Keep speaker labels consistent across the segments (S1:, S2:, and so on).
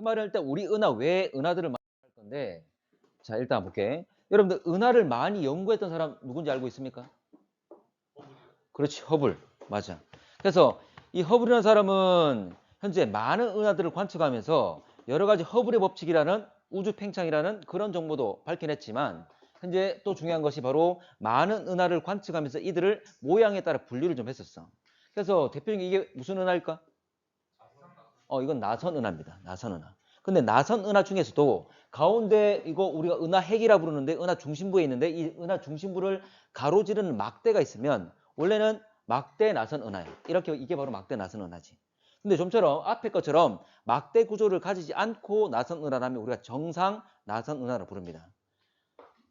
S1: 그 말은 일단 우리 은하 외에 은하들을 할 건데, 자, 일단 볼게. 여러분들 은하를 많이 연구했던 사람 누군지 알고 있습니까? 그렇지, 허블. 맞아. 그래서 이 허블이라는 사람은 현재 많은 은하들을 관측하면서 여러 가지 허블의 법칙이라는 우주 팽창이라는 그런 정보도 밝혀냈지만, 현재 또 중요한 것이 바로 많은 은하를 관측하면서 이들을 모양에 따라 분류를 좀 했었어. 그래서 대표적인 이게 무슨 은하일까? 이건 나선 은하입니다. 나선 은하. 근데 나선 은하 중에서도 가운데 이거 우리가 은하핵이라 부르는데 은하 중심부에 있는데 이 은하 중심부를 가로지르는 막대가 있으면 원래는 막대 나선 은하예요. 이렇게 이게 바로 막대 나선 은하지. 근데 좀처럼 앞에 것처럼 막대 구조를 가지지 않고 나선 은하라면 우리가 정상 나선 은하로 부릅니다.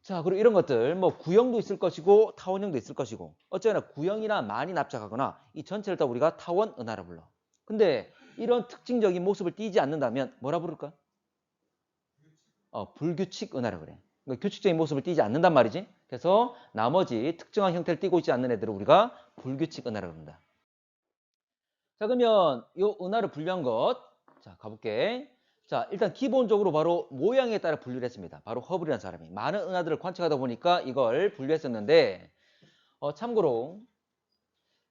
S1: 자, 그리고 이런 것들 뭐 구형도 있을 것이고 타원형도 있을 것이고 어쩌나 구형이나 많이 납작하거나 이 전체를 다 우리가 타원 은하라 불러. 근데 이런 특징적인 모습을 띠지 않는다면 뭐라 부를까? 불규칙 은하라 그래. 그러니까 규칙적인 모습을 띠지 않는단 말이지. 그래서 나머지 특정한 형태를 띠고 있지 않는 애들을 우리가 불규칙 은하라 그런다. 자, 그러면 이 은하를 분류한 것, 자, 가볼게. 자, 일단 기본적으로 바로 모양에 따라 분류를 했습니다. 바로 허블이라는 사람이. 많은 은하들을 관측하다 보니까 이걸 분류했었는데, 참고로,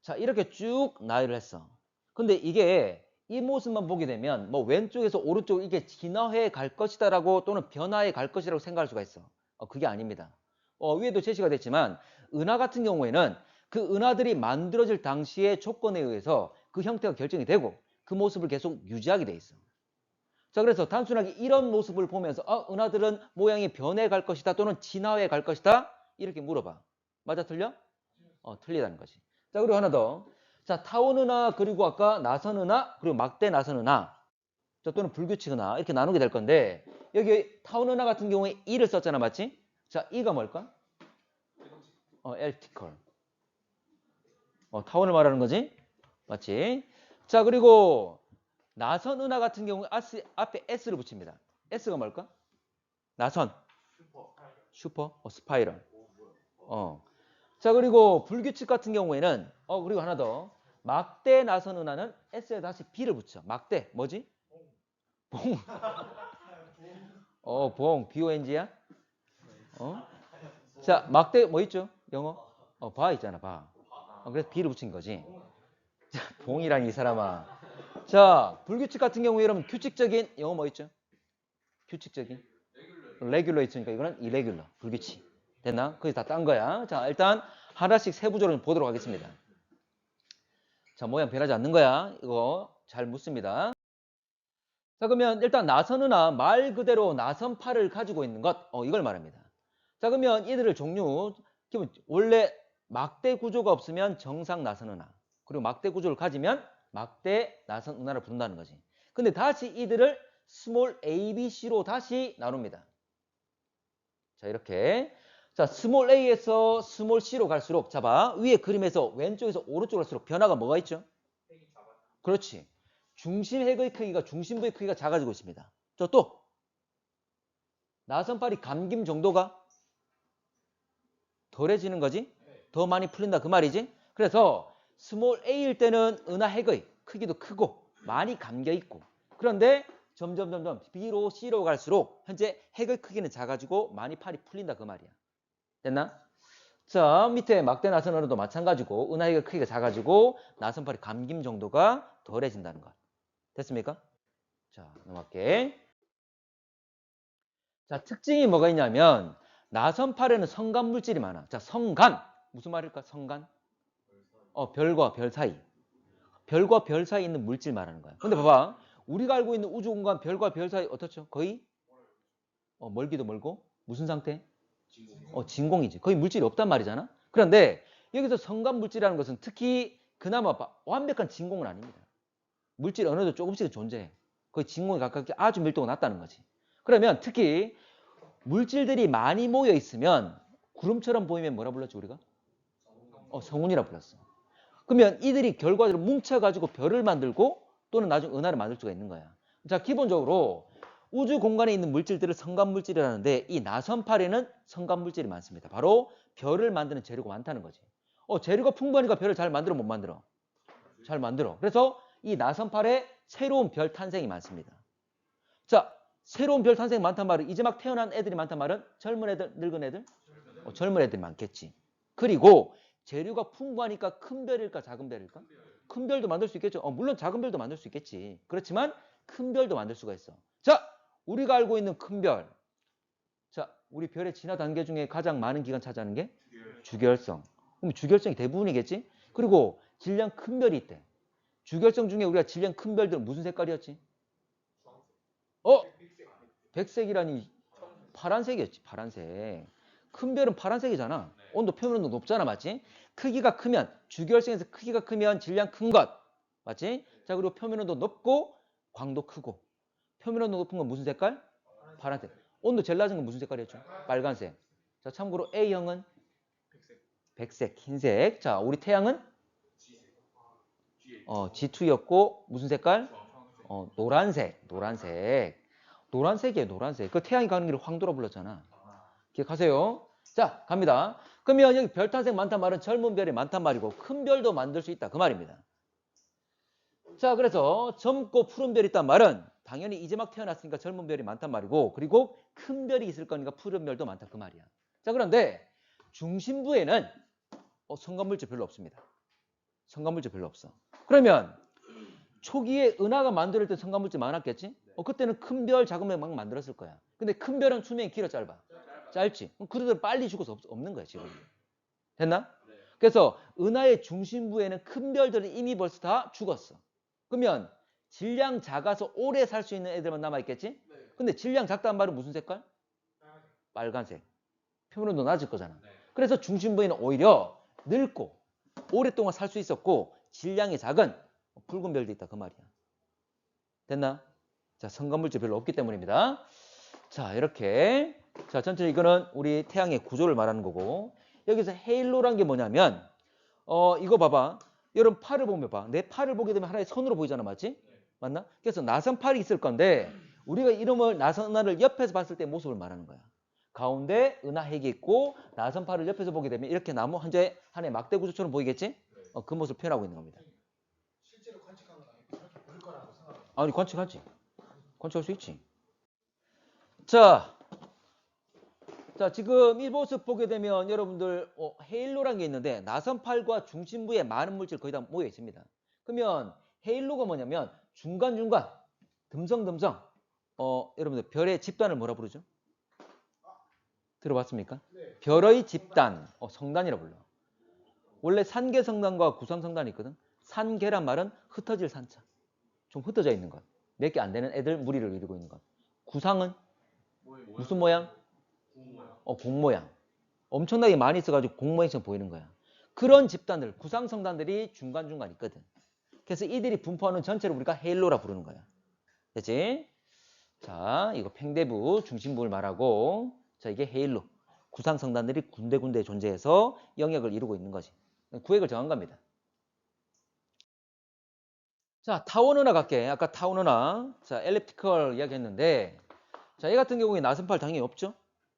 S1: 자, 이렇게 쭉 나열을 했어. 근데 이게 이 모습만 보게 되면 뭐 왼쪽에서 오른쪽 이게 진화해 갈 것이다라고 또는 변화해 갈 것이라고 생각할 수가 있어. 그게 아닙니다. 위에도 제시가 됐지만 은하 같은 경우에는 그 은하들이 만들어질 당시의 조건에 의해서 그 형태가 결정이 되고 그 모습을 계속 유지하게 돼 있어. 자, 그래서 단순하게 이런 모습을 보면서 은하들은 모양이 변해 갈 것이다 또는 진화해 갈 것이다 이렇게 물어봐. 맞아, 틀려? 틀리다는 거지. 자, 그리고 하나 더. 자, 타원 은하 그리고 아까 나선 은하 그리고 막대 나선 은하 또는 불규칙 은하 이렇게 나누게 될 건데 여기 타원 은하 같은 경우에 E를 썼잖아, 맞지? 자, E가 뭘까? 엘티컬. 타원을 말하는 거지? 맞지? 자, 그리고 나선 은하 같은 경우에 앞에 S를 붙입니다. S가 뭘까? 나선. 슈퍼? 스파이럴. 자, 그리고 불규칙 같은 경우에는 그리고 하나 더. 막대 나선 은하는 S에 다시 B를 붙여. 막대 뭐지? 봉. 봉. BONG야? 자, 막대 뭐 있죠? 영어? 바 있잖아, 바. 그래서 B를 붙인 거지. 자, 봉이란 이 사람아. 자, 불규칙 같은 경우에 여러분 규칙적인 영어 뭐 있죠? 규칙적인. 레귤러 있으니까 이거는 irregular. 불규칙. 됐나? 거기 다 딴 거야. 자, 일단 하나씩 세부적으로 보도록 하겠습니다. 자, 모양 변하지 않는 거야. 이거 잘 묻습니다. 자, 그러면 일단 나선 은하 말 그대로 나선파를 가지고 있는 것, 이걸 말합니다. 자, 그러면 이들을 종류, 원래 막대 구조가 없으면 정상 나선 은하, 그리고 막대 구조를 가지면 막대 나선 은하를 부른다는 거지. 근데 다시 이들을 스몰 a, b, c로 다시 나눕니다. 자, 이렇게. 자, 스몰 a에서 스몰 c로 갈수록, 자, 봐. 위에 그림에서 왼쪽에서 오른쪽으로 갈수록 변화가 뭐가 있죠? 그렇지. 중심 핵의 크기가 중심부의 크기가 작아지고 있습니다. 또 나선팔이 감김 정도가 덜해지는 거지? 더 많이 풀린다 그 말이지? 그래서 스몰 a일 때는 은하 핵의 크기도 크고 많이 감겨 있고, 그런데 점점 B로 C로 갈수록 현재 핵의 크기는 작아지고 많이 팔이 풀린다 그 말이야. 됐나? 자, 밑에 막대 나선으로도 마찬가지고 은하 핵의 크기가 작아지고 나선팔이 감김 정도가 덜해진다는 것. 됐습니까? 자, 넘어갈게. 자, 특징이 뭐가 있냐면 나선팔에는 성간 물질이 많아. 자, 성간. 무슨 말일까? 성간. 별과 별 사이. 별과 별 사이에 있는 물질 말하는 거야. 근데 봐봐. 우리가 알고 있는 우주 공간 별과 별 사이 어떻죠? 거의 멀기도 멀고 무슨 상태? 진공이지. 거의 물질이 없단 말이잖아. 그런데 여기서 성간 물질이라는 것은 특히 그나마 완벽한 진공은 아닙니다. 물질이 어느 정도 조금씩은 존재해. 거의 진공에 가깝게 아주 밀도가 낮다는 거지. 그러면 특히 물질들이 많이 모여 있으면 구름처럼 보이면 뭐라 불렀지 우리가? 성운이라 불렀어. 그러면 이들이 결과적으로 뭉쳐가지고 별을 만들고 또는 나중에 은하를 만들 수가 있는 거야. 자, 기본적으로 우주 공간에 있는 물질들을 성간물질이라는데 이 나선팔에는 성간물질이 많습니다. 바로 별을 만드는 재료가 많다는 거지. 재료가 풍부하니까 별을 잘 만들어 못 만들어? 잘 만들어. 그래서 이 나선팔에 새로운 별 탄생이 많습니다. 자, 새로운 별 탄생 많단 말은 이제 막 태어난 애들이 많단 말은 젊은 애들, 늙은 애들? 젊은 애들이 많겠지. 그리고 재료가 풍부하니까 큰 별일까 작은 별일까? 큰 별도 만들 수 있겠죠. 물론 작은 별도 만들 수 있겠지. 그렇지만 큰 별도 만들 수가 있어. 자, 우리가 알고 있는 큰 별. 자, 우리 별의 진화 단계 중에 가장 많은 기간 차지하는 게 주결성. 그럼 주결성이 대부분이겠지? 그리고 질량 큰 별이 있대. 주결성 중에 우리가 질량 큰 별들은 무슨 색깔이었지? 백색이라니 파란색이었지. 파란색. 큰 별은 파란색이잖아. 온도 표면온도 높잖아. 맞지? 크기가 크면 주결성에서 크기가 크면 질량 큰 것. 맞지? 자, 그리고 표면온도 높고 광도 크고. 표면온도 높은 건 무슨 색깔? 파란색. 온도 제일 낮은 건 무슨 색깔이었죠? 빨간색. 자, 참고로 A형은 백색, 흰색. 자, 우리 태양은 G2였고 무슨 색깔? 노란색. 노란색이에요, 노란색. 그 태양이 가는 길을 황도라 불렀잖아. 기억하세요? 자, 갑니다. 그러면 여기 별 탄생 많단 말은 젊은 별이 많단 말이고 큰 별도 만들 수 있다. 그 말입니다. 자, 그래서 젊고 푸른 별이 있단 말은 당연히 이제 막 태어났으니까 젊은 별이 많단 말이고 그리고 큰 별이 있을 거니까 푸른 별도 많다. 그 말이야. 자, 그런데 중심부에는 성간물질 별로 없습니다. 성간물질 별로 없어. 그러면 초기에 은하가 만들 때 성간물질 많았겠지? 그때는 큰 별, 작은 별 막 만들었을 거야. 근데 큰 별은 수명이 길어 짧아? 짧지. 그래도 빨리 죽어서 없는 거야 지금. 됐나? 그래서 은하의 중심부에는 큰 별들은 이미 벌써 다 죽었어. 그러면 질량 작아서 오래 살 수 있는 애들만 남아있겠지? 근데 질량 작다는 말은 무슨 색깔? 빨간색. 표면온도 낮을 거잖아. 그래서 중심부에는 오히려 늙고 오랫동안 살 수 있었고 질량이 작은 붉은 별도 있다. 그 말이야. 됐나? 자, 성간물질 별로 없기 때문입니다. 자, 이렇게. 자, 전체 이거는 우리 태양의 구조를 말하는 거고 여기서 헤일로란 게 뭐냐면 이거 봐봐. 여러분 팔을 보면 봐. 내 팔을 보게 되면 하나의 선으로 보이잖아. 맞지? 맞나? 그래서 나선팔이 있을 건데 우리가 이름을 나선하를 옆에서 봤을 때 모습을 말하는 거야. 가운데 은하핵이 있고 나선팔을 옆에서 보게 되면 이렇게 나무 하나의 막대 구조처럼 보이겠지? 그 모습을 표현하고 있는 겁니다.
S2: 실제로 관측하는 거 이렇게 보일 거라고 생각합니다.
S1: 아니, 관측하지. 관측할 수 있지. 자, 지금 이 모습 보게 되면 여러분들 헤일로란 게 있는데 나선팔과 중심부에 많은 물질 거의 다 모여 있습니다. 그러면 헤일로가 뭐냐면 중간중간 듬성듬성 여러분들 별의 집단을 뭐라 부르죠? 들어봤습니까?
S2: 네.
S1: 별의 집단, 성단이라 불러. 원래 산계성단과 구산성단이 있거든. 산계란 말은 흩어질 산자. 좀 흩어져 있는 것. 몇 개 안 되는 애들 무리를 이루고 있는 것. 구상은 무슨 모양? 공 모양. 엄청나게 많이 있어가지고 공 모양처럼 보이는 거야. 그런 집단들, 구상성단들이 중간중간 있거든. 그래서 이들이 분포하는 전체를 우리가 헤일로라 부르는 거야. 됐지? 자, 이거 팽대부, 중심부를 말하고 자, 이게 헤일로. 구상성단들이 군데군데 존재해서 영역을 이루고 있는 거지. 구획을 정한 겁니다. 자, 타원은하 갈게. 아까 타원은하. 자, 엘립티컬 이야기했는데 자, 얘 같은 경우에 나선팔 당연히 없죠.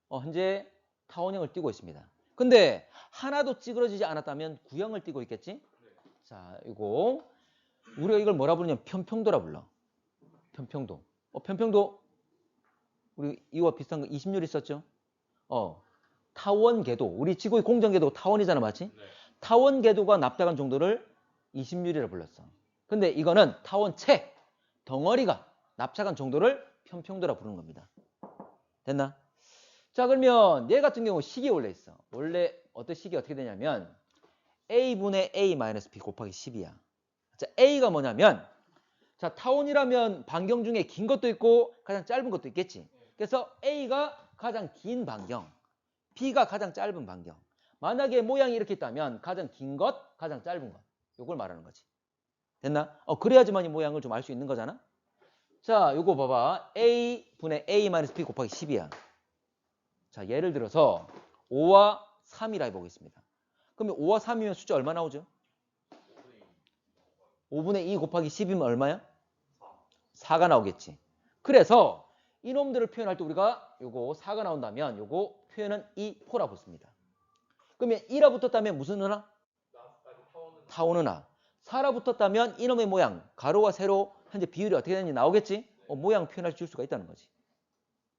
S1: 현재 타원형을 띠고 있습니다. 근데 하나도 찌그러지지 않았다면 구형을 띠고 있겠지? 자, 이거 우리가 이걸 뭐라 부르냐면 편평도라 불러. 편평도. 편평도 우리 이와 비슷한 거 20률 있었죠? 타원 궤도. 우리 지구의 공전 궤도 타원이잖아, 맞지? 네. 타원 궤도가 납작한 정도를 20률이라 불렀어. 근데 이거는 타원체 덩어리가 납작한 정도를 편평도라 부르는 겁니다. 됐나? 자, 그러면 얘 같은 경우 식이 원래 있어. 원래 어떤 식이 어떻게 되냐면 A분의 A-B 곱하기 10이야. 자, A가 뭐냐면 자, 타원이라면 반경 중에 긴 것도 있고 가장 짧은 것도 있겠지. 그래서 A가 가장 긴 반경, B가 가장 짧은 반경. 만약에 모양이 이렇게 있다면 가장 긴 것, 가장 짧은 것. 요걸 말하는 거지. 됐나? 그래야지만 이 모양을 좀 알 수 있는 거잖아. 자, 요거 봐봐. A분의 A-B 곱하기 10이야. 자, 예를 들어서 5와 3이라 해보겠습니다. 그러면 5와 3이면 숫자 얼마 나오죠? 5분의 2 곱하기 10이면 얼마야? 4가 나오겠지. 그래서 이놈들을 표현할 때 우리가 요거 4가 나온다면 요거 표현은 2포라 붙습니다. 그러면 2라 붙었다면 무슨 은하? 타원은하. 4라 붙었다면 이놈의 모양 가로와 세로 현재 비율이 어떻게 되는지 나오겠지? 모양 표현할 줄 수가 있다는 거지.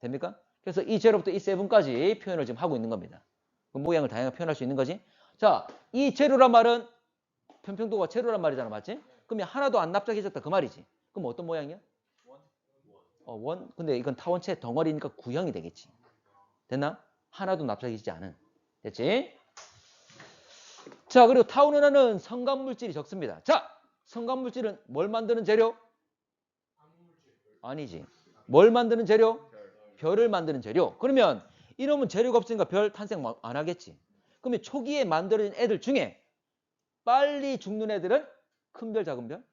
S1: 됩니까? 그래서 이 제로부터 이 세븐까지 표현을 지금 하고 있는 겁니다. 그 모양을 다양하게 표현할 수 있는 거지. 자, 이 제로란 말은 편평도가 제로란 말이잖아, 맞지? 그러면 하나도 안 납작해졌다 그 말이지. 그럼 어떤 모양이야? 원. 근데 이건 타원체 덩어리니까 구형이 되겠지. 됐나? 하나도 납작해지지 않은. 됐지? 자, 그리고 타원은하는 성간물질이 적습니다. 자, 성간물질은 뭘 만드는 재료? 아니지. 뭘 만드는 재료? 별을 만드는 재료. 그러면 이놈은 재료가 없으니까 별 탄생 안 하겠지. 그러면 초기에 만들어진 애들 중에 빨리 죽는 애들은 큰 별, 작은 별?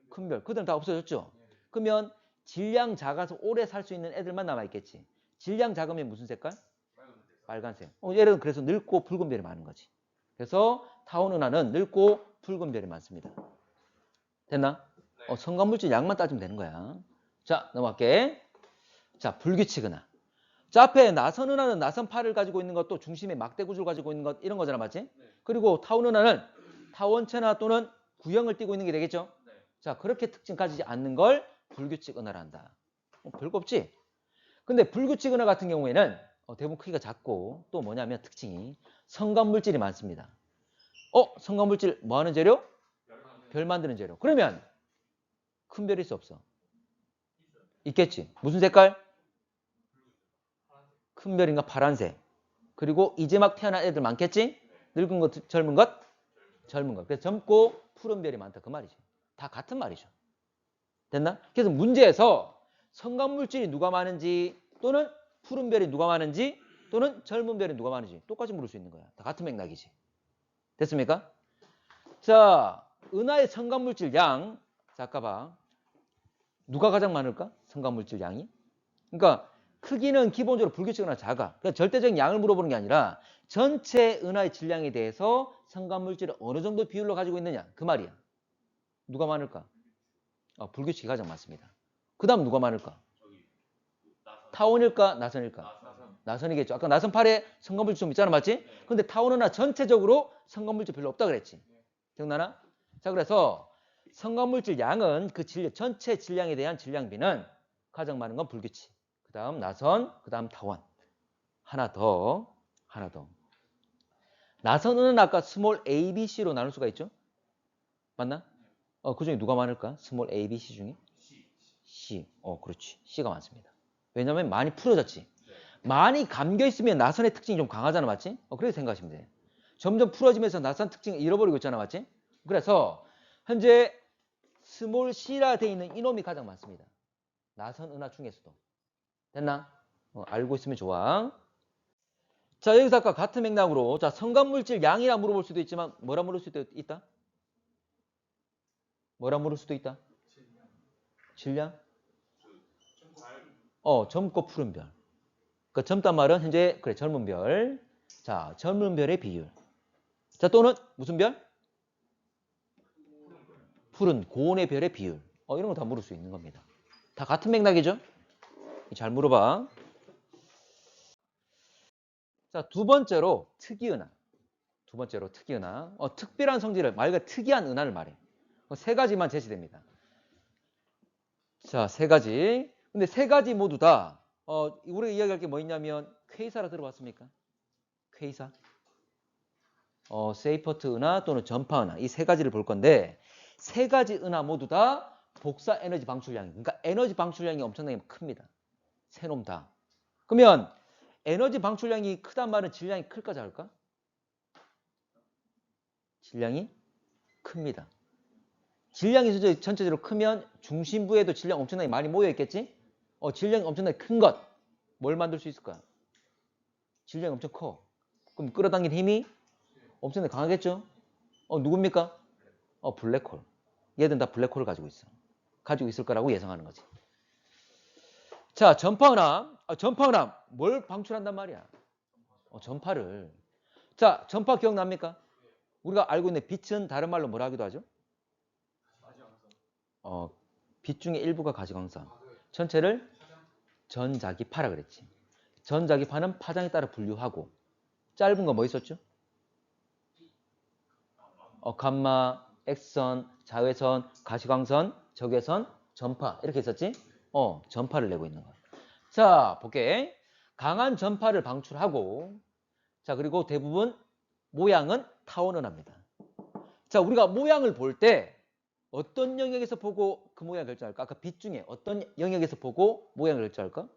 S1: 큰 별. 그들은 다 없어졌죠. 그러면 질량 작아서 오래 살 수 있는 애들만 남아있겠지. 질량 작으면 무슨 색깔? 빨간색. 얘는 그래서 늙고 붉은 별이 많은 거지. 그래서 타원은하는 늙고 붉은 별이 많습니다. 됐나? 성간물질 양만 따지면 되는 거야. 자, 넘어갈게. 자, 불규칙 은하. 자, 앞에 나선 은하는 나선 팔을 가지고 있는 것도 중심에 막대 구조를 가지고 있는 것 이런 거잖아, 맞지? 그리고 타원 은하는 타원체나 또는 구형을 띠고 있는 게 되겠죠? 자, 그렇게 특징 가지지 않는 걸 불규칙 은하라 한다. 별거 없지? 근데 불규칙 은하 같은 경우에는 대부분 크기가 작고 또 뭐냐면 특징이 성간물질이 많습니다. 성간물질 뭐 하는 재료? 별 만드는 재료. 그러면 큰 별일 수 없어. 있겠지. 무슨 색깔? 큰 별인가 파란색. 그리고 이제 막 태어난 애들 많겠지? 늙은 것, 젊은 것? 젊은 것. 그래서 젊고 푸른 별이 많다. 그 말이지. 다 같은 말이죠. 됐나? 그래서 문제에서 성간물질이 누가 많은지 또는 푸른 별이 누가 많은지 또는 젊은 별이 누가 많은지 똑같이 물을 수 있는 거야. 다 같은 맥락이지. 됐습니까? 자, 은하의 성간물질 양. 자, 아까 봐. 누가 가장 많을까? 성간물질 양이. 그러니까 크기는 기본적으로 불규칙 은하 작아. 그러니까 절대적인 양을 물어보는 게 아니라 전체 은하의 질량에 대해서 성간물질을 어느 정도 비율로 가지고 있느냐. 그 말이야. 누가 많을까? 불규칙이 가장 많습니다. 그 다음 누가 많을까? 타원일까? 나선일까? 나선이겠죠. 아까 나선팔에 성간물질 좀 있잖아, 맞지? 근데 타원은하 전체적으로 성간물질 별로 없다 그랬지. 기억나나? 자, 그래서 성간물질 양은 그 전체 질량에 대한 질량비는 가장 많은 건 불규칙. 그 다음 나선, 그 다음 타원. 하나 더. 나선은 아까 스몰 a, b, c로 나눌 수가 있죠? 맞나? 그 중에 누가 많을까? 스몰 a, b, c 중에? C. 그렇지. C가 많습니다. 왜냐면 많이 풀어졌지. 많이 감겨있으면 나선의 특징이 좀 강하잖아, 맞지? 그렇게 생각하시면 돼. 점점 풀어지면서 나선 특징을 잃어버리고 있잖아, 맞지? 그래서 현재 스몰 C라 돼 있는 이놈이 가장 많습니다. 나선 은하 중에서도. 됐나? 알고 있으면 좋아. 자, 여기서 아까 같은 맥락으로 자, 성간물질 양이라 물어볼 수도 있지만 뭐라 물을 수도 있다? 뭐라 물을 수도 있다? 질량? 젊고 푸른 별. 그 젊단 말은 현재 그래 젊은 별. 자, 젊은 별의 비율. 자, 또는 무슨 별? 푸른 고온의 별의 비율. 이런 거 다 물을 수 있는 겁니다. 다 같은 맥락이죠? 잘 물어봐. 자, 두 번째로 특이은하. 특별한 성질을 말 그대로 특이한 은하를 말해. 세 가지만 제시됩니다. 자, 세 가지. 근데 세 가지 모두 다 우리가 이야기할 게 뭐 있냐면 퀘이사라 들어봤습니까? 퀘이사. 세이퍼트 은하 또는 전파 은하 이 세 가지를 볼 건데 세 가지 은하 모두 다 복사 에너지 방출량이 그러니까 에너지 방출량이 엄청나게 큽니다. 세 놈 다. 그러면 에너지 방출량이 크단 말은 질량이 클까 작을까? 질량이 큽니다. 질량이 전체적으로 크면 중심부에도 질량 엄청나게 많이 모여 있겠지? 질량이 엄청나게 큰 것. 뭘 만들 수 있을까? 질량이 엄청 커. 그럼 끌어당긴 힘이 엄청나게 강하겠죠? 누굽니까? 블랙홀. 얘들은 다 블랙홀을 가지고 있어. 가지고 있을 거라고 예상하는 거지. 자, 전파은하 뭘 방출한단 말이야? 전파를. 자, 전파 기억납니까? 우리가 알고 있는 빛은 다른 말로 뭐라 하기도 하죠? 빛 중에 일부가 가시광선. 전체를 전자기파라 그랬지. 전자기파는 파장에 따라 분류하고 짧은 거 뭐 있었죠? 감마, X선, 자외선, 가시광선, 적외선, 전파 이렇게 있었지? 전파를 내고 있는 거야. 자, 볼게. 강한 전파를 방출하고, 자, 그리고 대부분 모양은 타원은합니다. 자, 우리가 모양을 볼 때 어떤 영역에서 보고 그 모양을 결정할까? 아까 빛 중에 어떤 영역에서 보고 모양을 결정할까?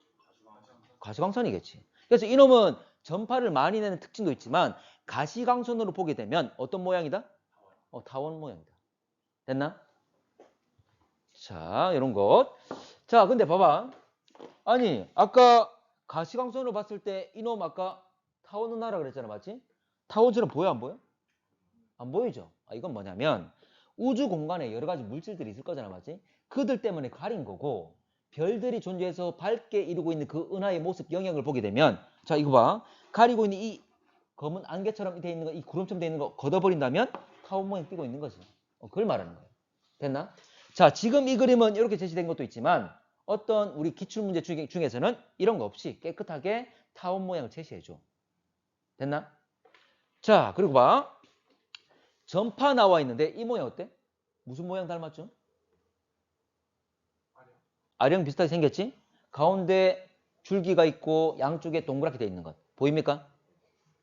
S1: 가시광선이겠지. 그래서 이놈은 전파를 많이 내는 특징도 있지만 가시광선으로 보게 되면 어떤 모양이다? 타원 모양이다. 됐나? 자, 이런 것. 자, 근데 봐봐. 아니, 아까 가시광선으로 봤을 때 이놈 아까 타원 은하라 그랬잖아, 맞지? 타원처럼 보여, 안 보여? 안 보이죠? 이건 뭐냐면 우주 공간에 여러 가지 물질들이 있을 거잖아, 맞지? 그들 때문에 가린 거고 별들이 존재해서 밝게 이루고 있는 그 은하의 모습 영역을 보게 되면 자, 이거 봐. 가리고 있는 이 검은 안개처럼 돼 있는 거, 이 구름처럼 돼 있는 거 걷어버린다면 타원 모양 띄고 있는 거지. 그걸 말하는 거예요. 됐나? 자, 지금 이 그림은 이렇게 제시된 것도 있지만 어떤 우리 기출문제 중에서는 이런 거 없이 깨끗하게 타원 모양을 제시해줘. 됐나? 자, 그리고 봐. 전파 나와 있는데 이 모양 어때? 무슨 모양 닮았죠? 아령 비슷하게 생겼지? 가운데 줄기가 있고 양쪽에 동그랗게 돼 있는 것. 보입니까?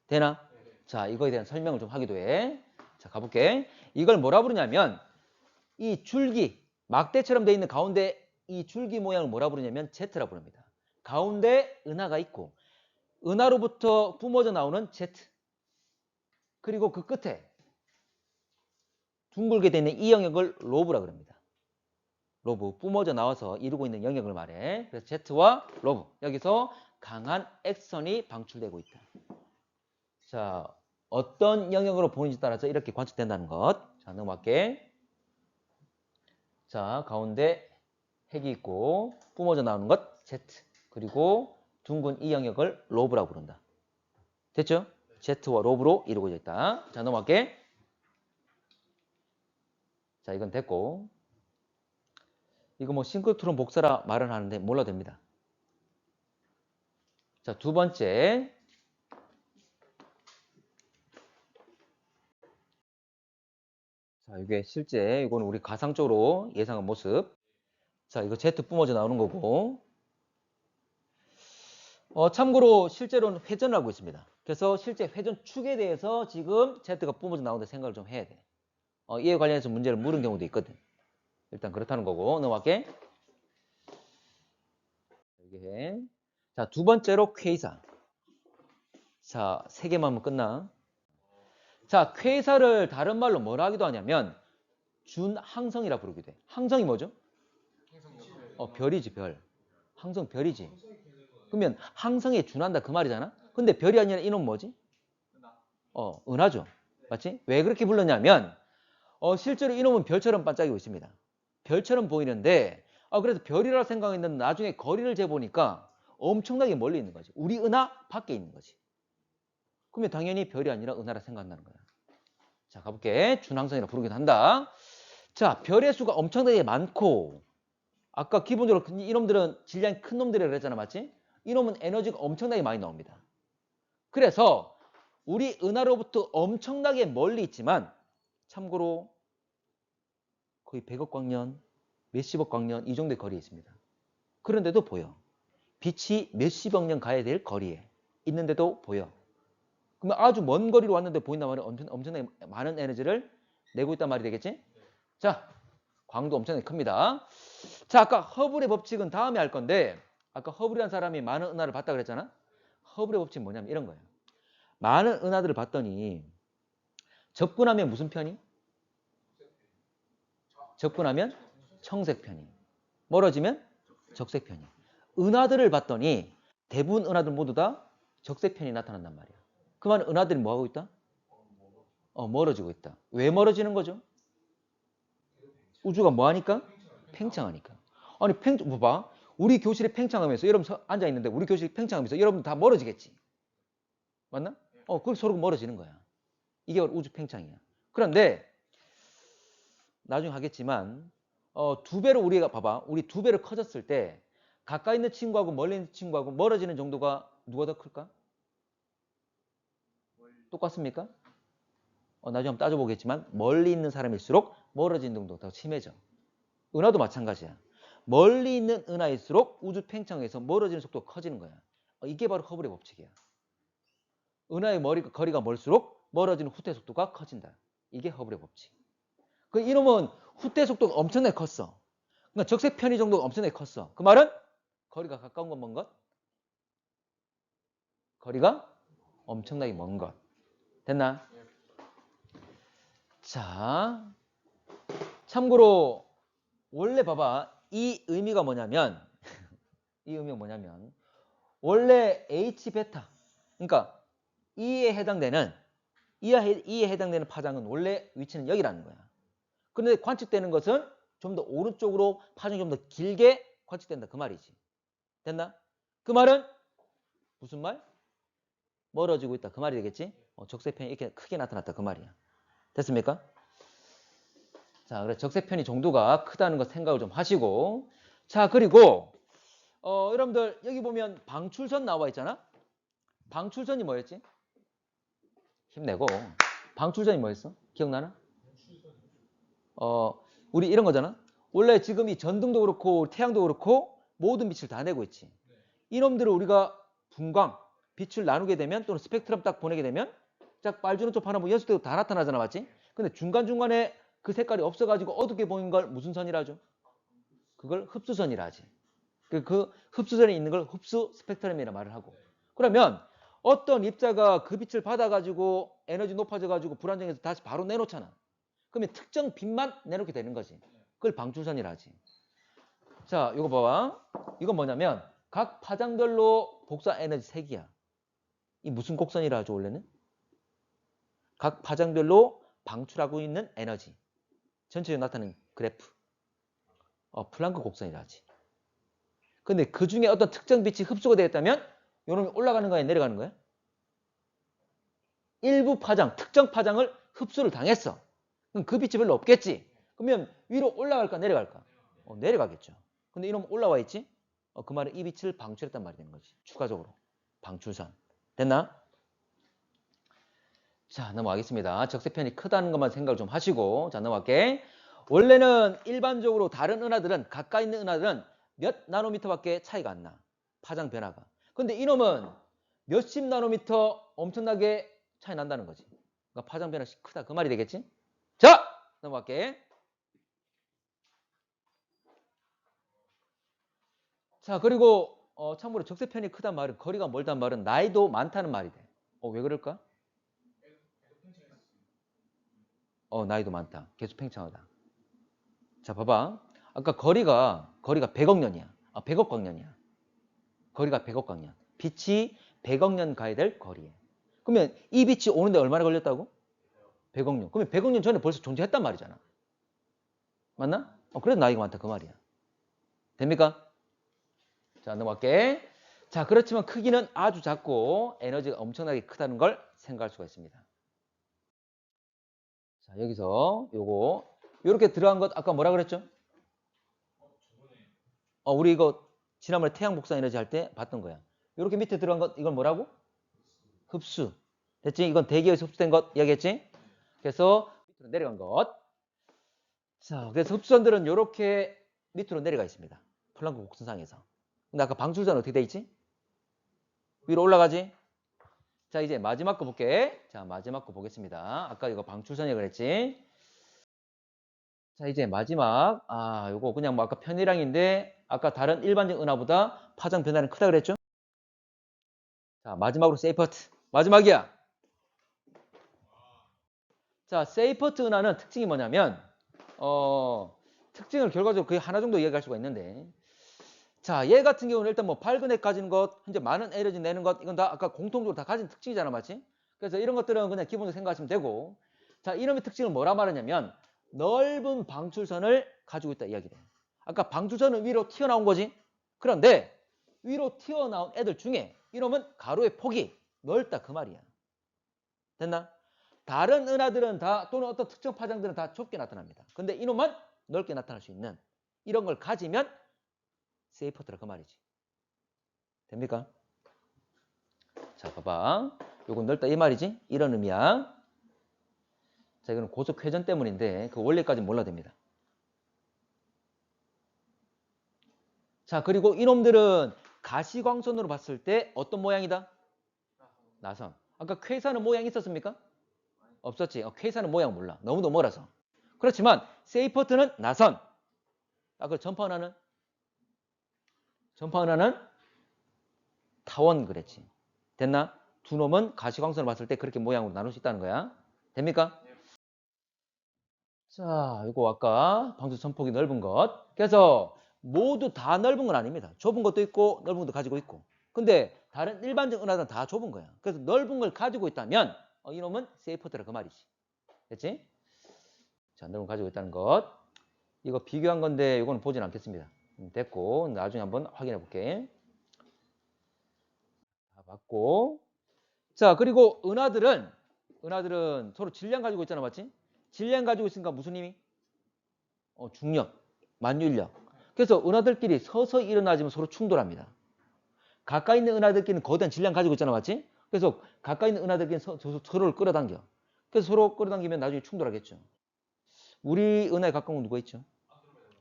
S1: 되나? 자, 이거에 대한 설명을 좀 하기도 해. 자, 가볼게. 이걸 뭐라 부르냐면 이 줄기, 막대처럼 돼 있는 가운데 이 줄기 모양을 뭐라 부르냐면 Z라 부릅니다. 가운데 은하가 있고 은하로부터 뿜어져 나오는 Z. 그리고 그 끝에 둥글게 돼 있는 이 영역을 로브라 그럽니다. 로브, 뿜어져 나와서 이루고 있는 영역을 말해. 그래서 Z와 로브, 여기서 강한 액선이 방출되고 있다. 자, 어떤 영역으로 보는지 따라서 이렇게 관측된다는 것. 자, 넘어갈게. 자, 가운데 핵이 있고 뿜어져 나오는 것 Z. 그리고 둥근 이 영역을 로브라고 부른다. 됐죠? Z와 로브로 이루어져 있다. 자, 넘어갈게. 자, 이건 됐고. 이거 뭐 싱크트론 복사라 말은 하는데 몰라도 됩니다. 자, 두 번째. 자, 이게 실제 이거는 우리 가상적으로 예상한 모습. 자, 이거 Z 뿜어져 나오는 거고. 참고로 실제로는 회전을 하고 있습니다. 그래서 실제 회전축에 대해서 지금 Z가 뿜어져 나오는데 생각을 좀 해야 돼. 이에 관련해서 문제를 물은 경우도 있거든. 일단 그렇다는 거고 넘어갈게. 이게 자, 두 번째로 퀘이사. 자, 세 개만 하면 끝나. 자, 퀘이사를 다른 말로 뭐라 하기도 하냐면 준항성이라 부르기도 해. 항성이 뭐죠? 별이지, 별. 항성 별이지. 그러면 항성에 준한다 그 말이잖아. 근데 별이 아니라 이놈 뭐지? 은하죠. 맞지? 왜 그렇게 불렀냐면 실제로 이놈은 별처럼 반짝이고 있습니다. 별처럼 보이는데 그래서 별이라 생각했는데 나중에 거리를 재보니까 엄청나게 멀리 있는 거지. 우리 은하 밖에 있는 거지. 그러면 당연히 별이 아니라 은하라 생각한다는 거야. 자, 가볼게. 준항성이라 부르기도 한다. 자, 별의 수가 엄청나게 많고 아까 기본적으로 이놈들은 질량이 큰 놈들이라고 그랬잖아. 맞지? 이놈은 에너지가 엄청나게 많이 나옵니다. 그래서 우리 은하로부터 엄청나게 멀리 있지만 참고로 거의 100억 광년, 몇십억 광년 이 정도의 거리에 있습니다. 그런데도 보여. 빛이 몇십억 년 가야 될 거리에 있는데도 보여. 그러면 아주 먼 거리로 왔는데 보인단 말이야. 엄청나게 많은 에너지를 내고 있단 말이 되겠지? 자, 광도 엄청나게 큽니다. 자, 아까 허블의 법칙은 다음에 할 건데 아까 허블이라는 사람이 많은 은하를 봤다 그랬잖아? 허블의 법칙은 뭐냐면 이런 거예요. 많은 은하들을 봤더니 접근하면 무슨 편이? 접근하면 청색편이. 멀어지면 적색편이. 은하들을 봤더니 대부분 은하들 모두 다 적색편이 나타난단 말이야. 그 말은 은하들이 뭐 하고 있다? 멀어지고 있다. 왜 멀어지는 거죠? 우주가 뭐 하니까? 팽창하니까. 아니, 봐봐. 우리 교실에 팽창하면서 여러분 앉아 있는데 우리 교실이 팽창하면서 여러분 다 멀어지겠지. 맞나? 그걸 서로 멀어지는 거야. 이게 우주 팽창이야. 그런데 나중에 하겠지만 두 배로 우리가 봐봐. 우리 두 배로 커졌을 때 가까이 있는 친구하고 멀리 있는 친구하고 멀어지는 정도가 누가 더 클까? 똑같습니까? 나중에 한번 따져보겠지만 멀리 있는 사람일수록 멀어지는 정도가 더 심해져. 은하도 마찬가지야. 멀리 있는 은하일수록 우주 팽창에서 멀어지는 속도가 커지는 거야. 이게 바로 허블의 법칙이야. 은하의 거리가 멀수록 멀어지는 후퇴 속도가 커진다. 이게 허블의 법칙. 그 이놈은 후퇴 속도가 엄청나게 컸어. 그러니까 적색 편의 정도가 엄청나게 컸어. 그 말은 거리가 가까운 건 먼 것? 거리가 엄청나게 먼 것. 됐나? 자, 참고로 원래 봐봐. 이 의미가 뭐냐면 이 의미가 뭐냐면 원래 H 베타 그러니까 E에 해당되는 파장은 원래 위치는 여기라는 거야. 그런데 관측되는 것은 좀 더 오른쪽으로 파장이 좀 더 길게 관측된다 그 말이지. 됐나? 그 말은 무슨 말? 멀어지고 있다 그 말이 되겠지? 적세편이 이렇게 크게 나타났다 그 말이야. 됐습니까? 자, 그래 적세편이 정도가 크다는 거 생각을 좀 하시고 자 그리고 여러분들 여기 보면 방출선 나와 있잖아. 방출선이 뭐였지? 힘내고 방출선이 뭐였어? 기억나나? 우리 이런 거잖아. 원래 지금 이 전등도 그렇고 태양도 그렇고 모든 빛을 다 내고 있지. 이놈들을 우리가 분광, 빛을 나누게 되면 또는 스펙트럼 딱 보내게 되면 딱 빨주노 쪽 하나 뭐 연속되고 다 나타나잖아. 맞지? 근데 중간중간에 그 색깔이 없어가지고 어둡게 보이는 걸 무슨 선이라 하죠? 그걸 흡수선이라 하지. 그 흡수선에 있는 걸 흡수 스펙트럼이라 말을 하고. 그러면 어떤 입자가 그 빛을 받아가지고 에너지 높아져가지고 불안정해서 다시 바로 내놓잖아. 그러면 특정 빛만 내놓게 되는 거지. 그걸 방출선이라 하지. 자, 이거 봐봐. 이건 뭐냐면 각 파장별로 복사 에너지 색이야. 이 무슨 곡선이라 하죠, 원래는? 각 파장별로 방출하고 있는 에너지. 전체적으로 나타나는 그래프. 플랑크 곡선이라 하지. 근데 그 중에 어떤 특정 빛이 흡수가 되었다면 요놈이 올라가는 거야, 내려가는 거야? 일부 파장, 특정 파장을 흡수를 당했어. 그럼 그 빛이 별로 없겠지. 그러면 위로 올라갈까, 내려갈까? 내려가겠죠. 근데 이놈 올라와 있지? 그 말은 이 빛을 방출했단 말이 되는 거지. 추가적으로. 방출선. 됐나? 자, 넘어가겠습니다. 적세편이 크다는 것만 생각을 좀 하시고. 자, 넘어갈게. 원래는 일반적으로 다른 은하들은, 가까이 있는 은하들은 몇 나노미터밖에 차이가 안 나. 파장 변화가. 근데 이놈은 몇십 나노미터 엄청나게 차이 난다는 거지. 그러니까 파장 변화가 크다. 그 말이 되겠지? 자, 넘어갈게. 자, 그리고 참고로 적세편이 크단 말은 거리가 멀단 말은 나이도 많다는 말이 돼. 왜 그럴까? 나이도 많다. 계속 팽창하다. 자, 봐봐. 아까 거리가 100억 년이야. 100억 광년이야. 거리가 100억 광년. 빛이 100억 년 가야 될 거리에. 그러면 이 빛이 오는데 얼마나 걸렸다고? 100억 년. 그러면 100억 년 전에 벌써 존재했단 말이잖아. 맞나? 그래도 나이가 많다 그 말이야. 됩니까? 자, 넘어갈게. 자, 그렇지만 크기는 아주 작고 에너지가 엄청나게 크다는 걸 생각할 수가 있습니다. 자, 여기서 요거 요렇게 들어간 것 아까 뭐라 그랬죠? 우리 이거 지난번에 태양 복사 에너지 할 때 봤던 거야. 요렇게 밑에 들어간 것 이건 뭐라고? 흡수. 됐지? 이건 대기에서 흡수된 것 이야기했지? 그래서 밑으로 내려간 것. 자, 그래서 흡수선들은 요렇게 밑으로 내려가 있습니다. 플랑크 곡선상에서. 근데 아까 방출선 어떻게 돼 있지? 위로 올라가지? 자, 이제 마지막 거 볼게. 자, 마지막 거 보겠습니다. 아까 이거 방출선이라고 그랬지? 자, 이제 마지막. 요거 그냥 뭐 아까 편이량인데 아까 다른 일반적 은하보다 파장 변화는 크다 그랬죠? 자, 마지막으로 세이퍼트. 마지막이야. 자, 세이퍼트 은하는 특징이 뭐냐면 특징을 결과적으로 거의 하나 정도 이야기할 수가 있는데 자, 얘 같은 경우는 일단 뭐 밝은 핵 가진 것, 현재 많은 에너지 내는 것, 이건 다 아까 공통적으로 다 가진 특징이잖아, 맞지? 그래서 이런 것들은 그냥 기본적으로 생각하시면 되고 자, 이놈의 특징을 뭐라 말하냐면 넓은 방출선을 가지고 있다 이야기돼. 아까 방출선은 위로 튀어나온 거지? 그런데 위로 튀어나온 애들 중에 이놈은 가로의 폭이 넓다 그 말이야. 됐나? 다른 은하들은 다 또는 어떤 특정 파장들은 다 좁게 나타납니다. 근데 이놈만 넓게 나타날 수 있는 이런 걸 가지면 세이퍼트라 그 말이지. 됩니까? 자, 봐봐. 요건 넓다 이 말이지? 이런 의미야. 자, 이거는 고속 회전 때문인데 그 원리까지는 몰라도 됩니다. 자, 그리고 이놈들은 가시광선으로 봤을 때 어떤 모양이다? 나선. 아까 쾌사는 모양이 있었습니까? 없었지. 쾌사는 모양 몰라. 너무도 멀어서. 그렇지만 세이퍼트는 나선. 그 전파 은하는? 전파 은하는 타원 그랬지. 됐나? 두 놈은 가시광선을 봤을 때 그렇게 모양으로 나눌 수 있다는 거야. 됩니까? 자, 이거 아까 방수 선폭이 넓은 것. 그래서 모두 다 넓은 건 아닙니다. 좁은 것도 있고 넓은 것도 가지고 있고. 근데 다른 일반적 은하들은 다 좁은 거야. 그래서 넓은 걸 가지고 있다면 이놈은 세이퍼트라 그 말이지. 됐지? 자, 넓은 걸 가지고 있다는 것. 이거 비교한 건데 이거는 보진 않겠습니다. 됐고 나중에 한번 확인해 볼게. 다 봤고. 자, 그리고 은하들은 서로 질량 가지고 있잖아, 맞지? 질량 가지고 있으니까 무슨 힘이? 중력, 만유인력. 그래서 은하들끼리 서서히 일어나지만 서로 충돌합니다. 가까이 있는 은하들끼리는 거대한 질량 가지고 있잖아, 맞지? 그래서 가까이 있는 은하들끼리는 서로를 끌어당겨. 그래서 서로 끌어당기면 나중에 충돌하겠죠. 우리 은하에 가까운 건 누가 있죠?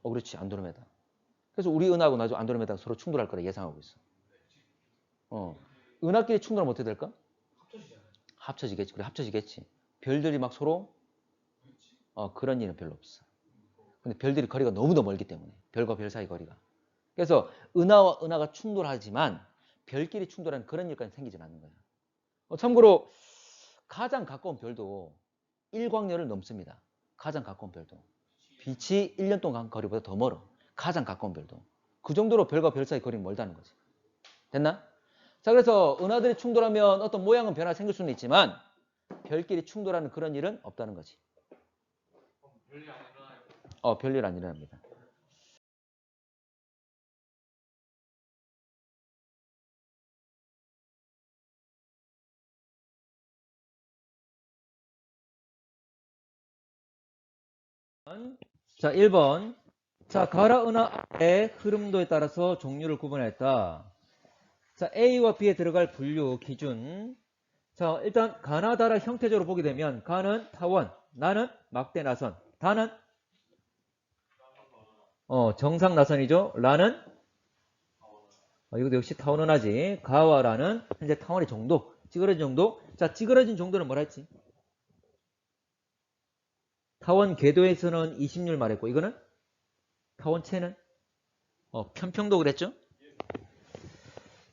S1: 그렇지, 안드로메다. 그래서 우리 은하하고 나중에 안드로메다가 서로 충돌할 거라 예상하고 있어. 은하끼리 충돌하면 어떻게 될까? 합쳐지겠지. 그래, 합쳐지겠지. 별들이 막 서로 그런 일은 별로 없어. 근데 별들이 거리가 너무도 멀기 때문에 별과 별 사이 거리가. 그래서 은하와 은하가 충돌하지만 별끼리 충돌하는 그런 일까지 생기지 않는 거야. 참고로 가장 가까운 별도 일광년을 넘습니다. 가장 가까운 별도. 빛이 1년 동안 거리보다 더 멀어. 가장 가까운 별도. 그 정도로 별과 별 사이 거리는 멀다는 거지. 됐나? 자, 그래서 은하들이 충돌하면 어떤 모양은 변화 생길 수는 있지만 별끼리 충돌하는 그런 일은 없다는 거지. 별일 안 일어나요? 별일 안 일어납니다. 자, 1번. 자, 가라 은하의 흐름도에 따라서 종류를 구분했다. 자, A와 B에 들어갈 분류 기준. 자, 일단 가나 다라 형태적으로 보게 되면 가는 타원, 나는 막대 나선, 다는 정상 나선이죠. 라는 이것도 역시 타원 은하지. 가와 라는 현재 타원의 정도, 찌그러진 정도. 자, 찌그러진 정도는 뭐라 했지? 타원 궤도에서는 20률 말했고 이거는 타원체는 편평도 그랬죠?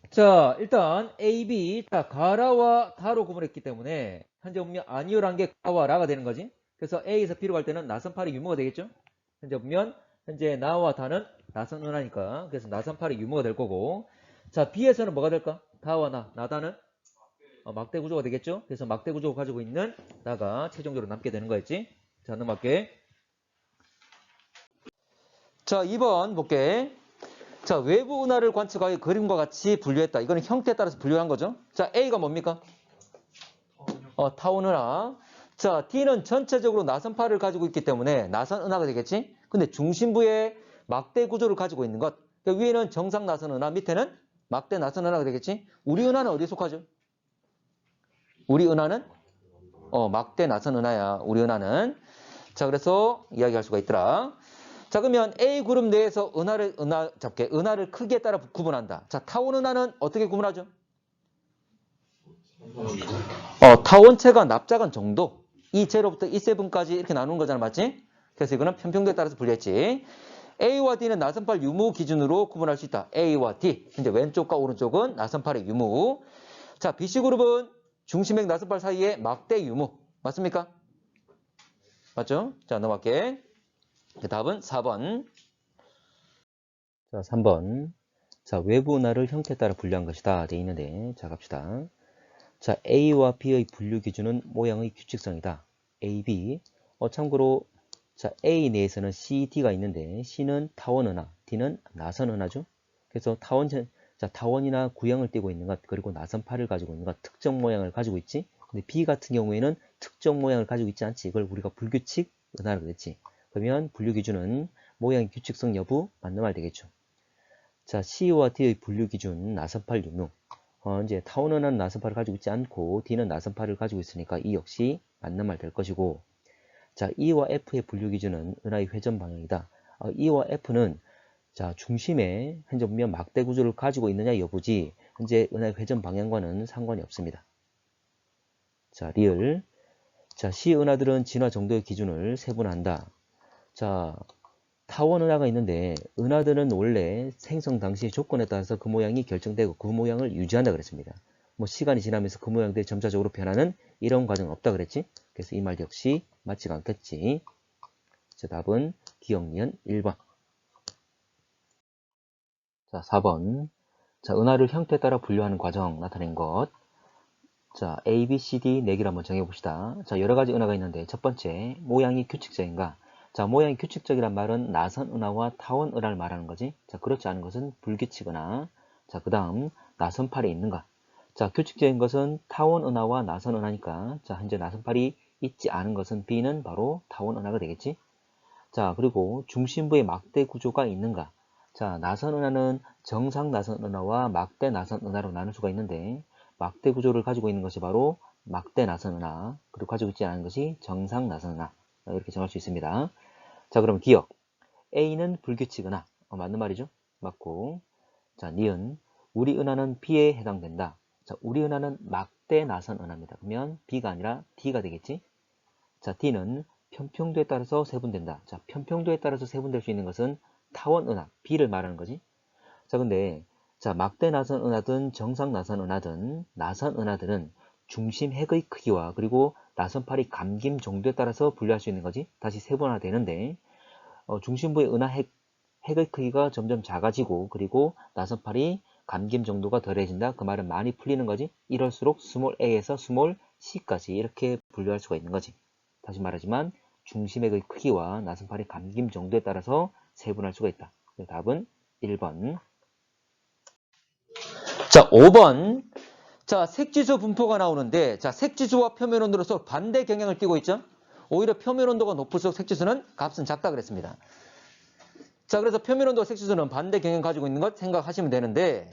S1: 자, 일단 A, B, 자, 가라와 다로 구분했기 때문에 현재 보면 아니오란 게 가와 라가 되는 거지. 그래서 A에서 B로 갈 때는 나선팔이 유무가 되겠죠. 현재 보면 현재 나와 다는 나선 은하니까 그래서 나선팔이 유무가 될 거고. 자, B에서는 뭐가 될까? 다와 나다는 막대 구조가 되겠죠. 그래서 막대 구조가 가지고 있는 나가 최종적으로 남게 되는 거였지. 자, 넘어갈게. 자, 2번 볼게. 자, 외부 은하를 관측하여 그림과 같이 분류했다. 이거는 형태에 따라서 분류한 거죠. 자, A가 뭡니까? 타원 은하. 자, D는 전체적으로 나선파를 가지고 있기 때문에 나선 은하가 되겠지? 근데 중심부에 막대 구조를 가지고 있는 것. 그러니까 위에는 정상 나선 은하, 밑에는 막대 나선 은하가 되겠지? 우리 은하는 어디에 속하죠? 우리 은하는 막대 나선 은하야. 우리 은하는. 자, 그래서 이야기할 수가 있더라. 자, 그러면 A 그룹 내에서 은하를 크기에 따라 구분한다. 자, 타원 은하는 어떻게 구분하죠? 타원체가 납작한 정도. E0부터 E7까지 이렇게 나누는 거잖아, 맞지? 그래서 이거는 편평도에 따라서 분류했지. A와 D는 나선팔 유무 기준으로 구분할 수 있다. A와 D. 현재 왼쪽과 오른쪽은 나선팔의 유무. 자, BC 그룹은 중심핵 나선팔 사이에 막대 유무. 맞습니까? 맞죠? 자, 넘어갈게. 답은 4번. 자, 3번. 자, 외부 은하를 형태에 따라 분류한 것이다. 돼 있는데, 자, 갑시다. 자, A와 B의 분류 기준은 모양의 규칙성이다. A, B. 참고로, 자, A 내에서는 C, D가 있는데, C는 타원 은하, D는 나선 은하죠. 그래서 타원이나 구형을 띠고 있는 것, 그리고 나선파를 가지고 있는 것, 특정 모양을 가지고 있지. 근데 B 같은 경우에는 특정 모양을 가지고 있지 않지. 이걸 우리가 불규칙 은하라고 그랬지. 그러면 분류 기준은 모양의 규칙성 여부 맞는 말 되겠죠. 자, C와 D의 분류 기준 나선팔 유무. 이제 타원 은하는 나선팔을 가지고 있지 않고 D는 나선팔을 가지고 있으니까 이 역시 맞는 말 될 것이고. 자, E와 F의 분류 기준은 은하의 회전 방향이다. E와 F는 자, 중심에 현재 보면 막대 구조를 가지고 있느냐 여부지 현재 은하의 회전 방향과는 상관이 없습니다. 자, 리을. 자, 시 은하들은 진화 정도의 기준을 세분화한다. 자, 타원 은하가 있는데 은하들은 원래 생성 당시의 조건에 따라서 그 모양이 결정되고 그 모양을 유지한다 그랬습니다. 뭐 시간이 지나면서 그 모양들이 점차적으로 변하는 이런 과정은 없다 그랬지. 그래서 이 말 역시 맞지가 않겠지. 자, 답은 기억, 니은 1번. 자, 4번. 자, 은하를 형태에 따라 분류하는 과정 나타낸 것. 자, A, B, C, D 4개를 한번 정해봅시다. 자, 여러 가지 은하가 있는데 첫 번째, 모양이 규칙적인가? 자, 모양이 규칙적이란 말은 나선 은하와 타원 은하를 말하는 거지. 자, 그렇지 않은 것은 불규칙 은하. 자, 그 다음, 나선팔이 있는가? 자, 규칙적인 것은 타원 은하와 나선 은하니까, 자, 현재 나선팔이 있지 않은 것은 B는 바로 타원 은하가 되겠지. 자, 그리고 중심부에 막대 구조가 있는가? 자, 나선 은하는 정상 나선 은하와 막대 나선 은하로 나눌 수가 있는데 막대 구조를 가지고 있는 것이 바로 막대 나선 은하, 그리고 가지고 있지 않은 것이 정상 나선 은하. 이렇게 정할 수 있습니다. 자, 그럼 기억. A는 불규칙 은하. 맞는 말이죠? 맞고. 자, 니은. 우리 은하는 B에 해당된다. 자, 우리 은하는 막대 나선 은하입니다. 그러면 B가 아니라 D가 되겠지? 자, D는 편평도에 따라서 세분된다. 자, 편평도에 따라서 세분될 수 있는 것은 타원 은하, B를 말하는 거지. 자, 근데 자, 막대 나선 은하든 정상 나선 은하든 나선 은하들은 중심 핵의 크기와 그리고 나선팔이 감김 정도에 따라서 분류할 수 있는 거지. 다시 세분화되는데 중심부의 은하 핵의 크기가 점점 작아지고 그리고 나선팔이 감김 정도가 덜해진다. 그 말은 많이 풀리는 거지. 이럴수록 스몰 a에서 스몰 c까지 이렇게 분류할 수가 있는 거지. 다시 말하지만 중심액의 크기와 나선팔의 감김 정도에 따라서 세분할 수가 있다. 답은 1번. 자, 5번. 자, 색지수 분포가 나오는데, 자, 색지수와 표면 온도로 서로 반대 경향을 띠고 있죠? 오히려 표면 온도가 높을수록 색지수는 값은 작다 그랬습니다. 자, 그래서 표면 온도와 색지수는 반대 경향 가지고 있는 것 생각하시면 되는데,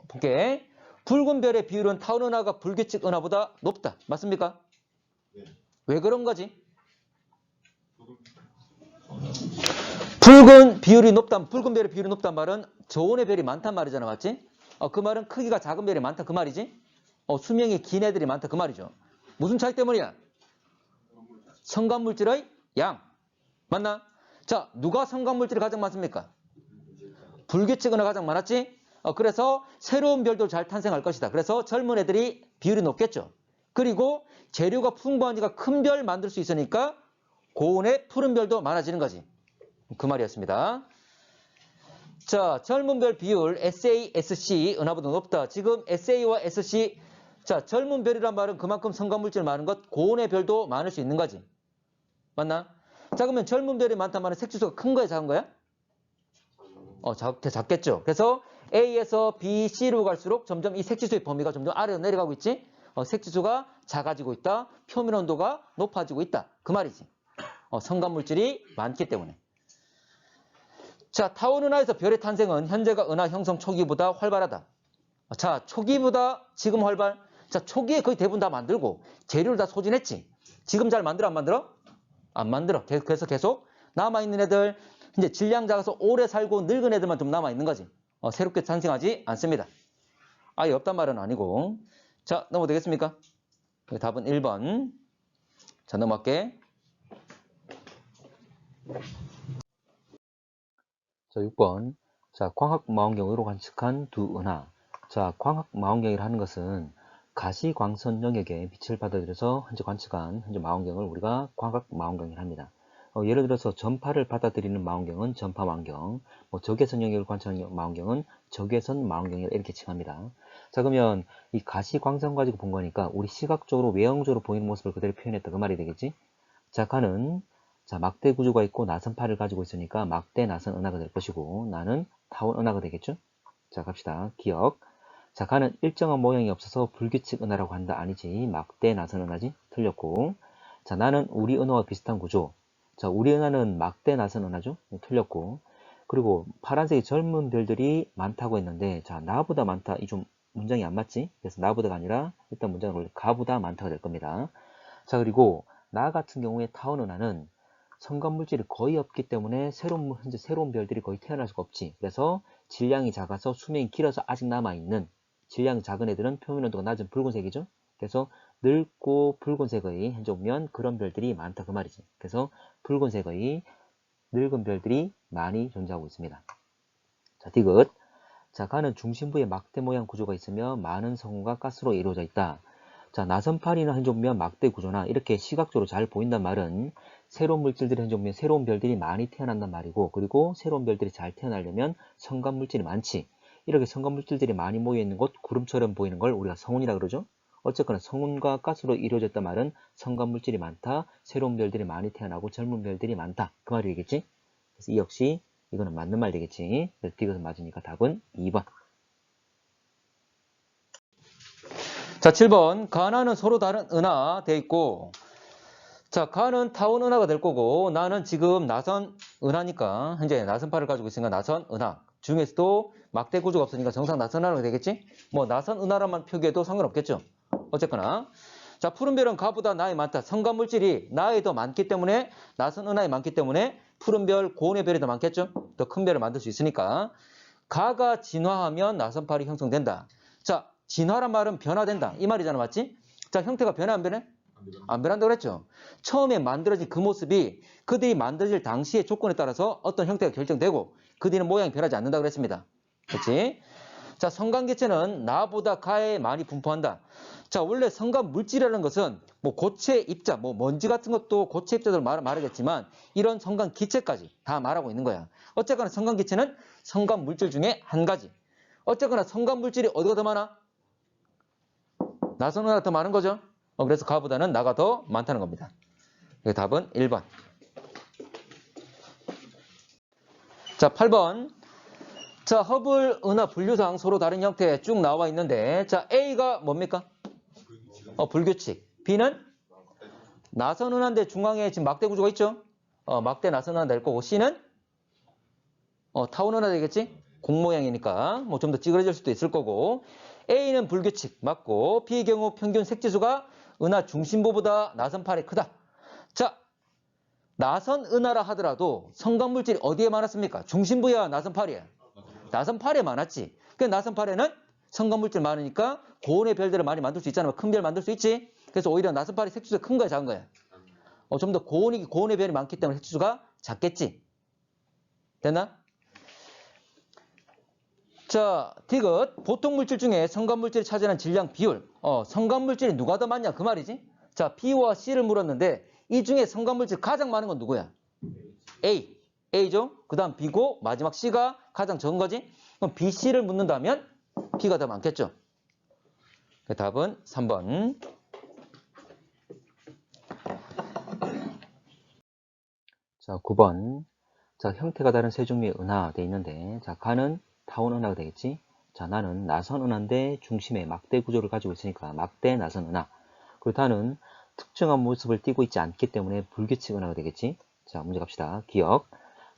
S1: 볼게. 붉은 별의 비율은 타원 은하가 불규칙 은하보다 높다. 맞습니까?
S2: 네.
S1: 왜 그런 거지? 붉은 별의 비율이 높단 말은 저온의 별이 많단 말이잖아, 맞지? 그 말은 크기가 작은 별이 많다, 그 말이지? 수명이 긴 애들이 많다, 그 말이죠. 무슨 차이 때문이야? 성간물질의 양. 맞나? 자, 누가 성간물질이 가장 많습니까? 불규칙 은하가 가장 많았지? 그래서 새로운 별도 잘 탄생할 것이다. 그래서 젊은 애들이 비율이 높겠죠. 그리고 재료가 풍부하니까 큰 별 만들 수 있으니까 고온의 푸른 별도 많아지는 거지. 그 말이었습니다. 자, 젊은 별 비율 SA, SC 은하보다 높다. 지금 SA와 SC, 자, 젊은 별이란 말은 그만큼 성간물질 많은 것, 고온의 별도 많을 수 있는 거지. 맞나? 자, 그러면 젊은 별이 많단 말은 색지수가 큰 거야, 작은 거야? 작겠죠. 그래서 A에서 B, C로 갈수록 점점 이 색지수의 범위가 점점 아래로 내려가고 있지. 색지수가 작아지고 있다. 표면 온도가 높아지고 있다. 그 말이지. 성간물질이 많기 때문에. 자, 타원 은하에서 별의 탄생은 현재가 은하 형성 초기보다 활발하다. 자, 초기보다 지금 활발. 자, 초기에 거의 대부분 다 만들고 재료를 다 소진했지. 지금 잘 만들어 안 만들어? 안 만들어. 그래서 계속 남아있는 애들, 이제 질량 작아서 오래 살고 늙은 애들만 좀 남아있는 거지. 새롭게 탄생하지 않습니다. 아예 없단 말은 아니고. 자, 넘어도 되겠습니까? 답은 1번. 자, 넘어갈게. 자, 6번. 자, 광학망원경으로 관측한 두 은하. 자, 광학망원경이라 하는 것은 가시광선 영역에 빛을 받아들여서 현재 관측한 현재 망원경을 우리가 광학망원경이라 합니다. 예를 들어서 전파를 받아들이는 망원경은 전파망원경, 적외선 영역을 관측하는 망원경은 적외선 망원경이라 이렇게 칭합니다. 자, 그러면 이 가시광선 가지고 본 거니까 우리 시각적으로 외형적으로 보이는 모습을 그대로 표현했다 그 말이 되겠지? 자, 가는 자, 막대 구조가 있고 나선팔을 가지고 있으니까 막대 나선 은하가 될 것이고 나는 타원 은하가 되겠죠? 자, 갑시다. 기억. 자, 가는 일정한 모양이 없어서 불규칙 은하라고 한다. 아니지. 막대 나선 은하지? 틀렸고. 자, 나는 우리 은하와 비슷한 구조. 자, 우리 은하는 막대 나선 은하죠? 틀렸고. 그리고 파란색이 젊은 별들이 많다고 했는데 자, 나보다 많다. 이 좀 문장이 안 맞지? 그래서 나보다가 아니라 일단 문장을 가보다 많다가 될 겁니다. 자, 그리고 나 같은 경우에 타원 은하는 성간물질이 거의 없기 때문에 현재 새로운 별들이 거의 태어날 수가 없지. 그래서 질량이 작아서 수명이 길어서 아직 남아있는 질량이 작은 애들은 표면 온도가 낮은 붉은색이죠. 그래서 늙고 붉은색의 현재 보면 그런 별들이 많다 그 말이지. 그래서 붉은색의 늙은 별들이 많이 존재하고 있습니다. 자, 디귿. 자, 가는 중심부에 막대 모양 구조가 있으며 많은 성운과 가스로 이루어져 있다. 자, 나선파리나 현재 보면 막대 구조나 이렇게 시각적으로 잘 보인단 말은 새로운 물질들이 현재 보면 새로운 별들이 많이 태어난단 말이고, 그리고 새로운 별들이 잘 태어나려면 성간물질이 많지. 이렇게 성간물질들이 많이 모여있는 곳, 구름처럼 보이는 걸 우리가 성운이라 그러죠. 어쨌거나 성운과 가스로 이루어졌단 말은 성간물질이 많다, 새로운 별들이 많이 태어나고 젊은 별들이 많다 그 말이겠지. 그래서 이 역시 이거는 맞는 말 되겠지. 그래서 디귿은 맞으니까 답은 2번. 자, 7번. 가나는 서로 다른 은하 돼 있고, 자, 가는 타원 은하가 될 거고, 나는 지금 나선 은하니까, 현재 나선파를 가지고 있으니까 나선 은하. 중에서도 막대 구조가 없으니까 정상 나선 은하가 되겠지? 뭐, 나선 은하라만 표기해도 상관없겠죠? 어쨌거나. 자, 푸른별은 가보다 나이 많다. 성간물질이 나이 더 많기 때문에, 나선 은하에 많기 때문에, 푸른별, 고온의 별이 더 많겠죠? 더 큰 별을 만들 수 있으니까. 가가 진화하면 나선팔이 형성된다. 자, 진화란 말은 변화된다. 이 말이잖아, 맞지? 자, 형태가 변해 안 변해? 안 변한다고 그랬죠. 처음에 만들어진 그 모습이 그들이 만들어질 당시의 조건에 따라서 어떤 형태가 결정되고 그 뒤는 모양이 변하지 않는다고 그랬습니다. 그렇지? 자, 성간개체는 나보다 가에 많이 분포한다. 자, 원래 성간 물질이라는 것은 뭐 고체 입자, 뭐 먼지 같은 것도 고체 입자들 말하겠지만 이런 성간 기체까지 다 말하고 있는 거야. 어쨌거나 성간 기체는 성간 물질 중에 한 가지. 어쨌거나 성간 물질이 어디가 더 많아? 나선은하가 더 많은 거죠. 그래서 가보다는 나가 더 많다는 겁니다. 답은 1번. 자, 8번. 자, 허블 은하 분류상 서로 다른 형태 쭉 나와 있는데, 자, A가 뭡니까? 불규칙. B는 나선 은하인데 중앙에 지금 막대 구조가 있죠? 막대 나선 은하 될 거고, C는 타원 은하 되겠지? 공 모양이니까 뭐 좀 더 찌그러질 수도 있을 거고, A는 불규칙 맞고, B의 경우 평균 색지수가 은하 중심부보다 나선팔이 크다. 자, 나선 은하라 하더라도 성간물질이 어디에 많았습니까? 중심부야, 나선팔이야? 나선팔에 많았지. 그 나선팔에는 성간물질 많으니까 고온의 별들을 많이 만들 수 있잖아. 큰 별 만들 수 있지. 그래서 오히려 나선팔이 색지수가 큰 거야, 작은 거야? 좀 더 고온의 별이 많기 때문에 색지수가 작겠지. 됐나? 자, 디귿. 보통 물질 중에 성간물질이 차지하는 질량 비율. 성간물질이 누가 더 많냐 그 말이지. 자, B와 C를 물었는데 이 중에 성간물질 가장 많은 건 누구야? A. A죠. 그 다음 B고 마지막 C가 가장 적은 거지. 그럼 B, C를 묻는다면 B가 더 많겠죠. 답은 3번. 자, 9번. 자, 형태가 다른 세 종류의 은하 돼 있는데, 자, 가는 타원 은하가 되겠지. 자, 나는 나선 은하인데 중심에 막대 구조를 가지고 있으니까 막대 나선 은하. 그리고 다는 특정한 모습을 띠고 있지 않기 때문에 불규칙 은하가 되겠지. 자, 문제 갑시다. 기억.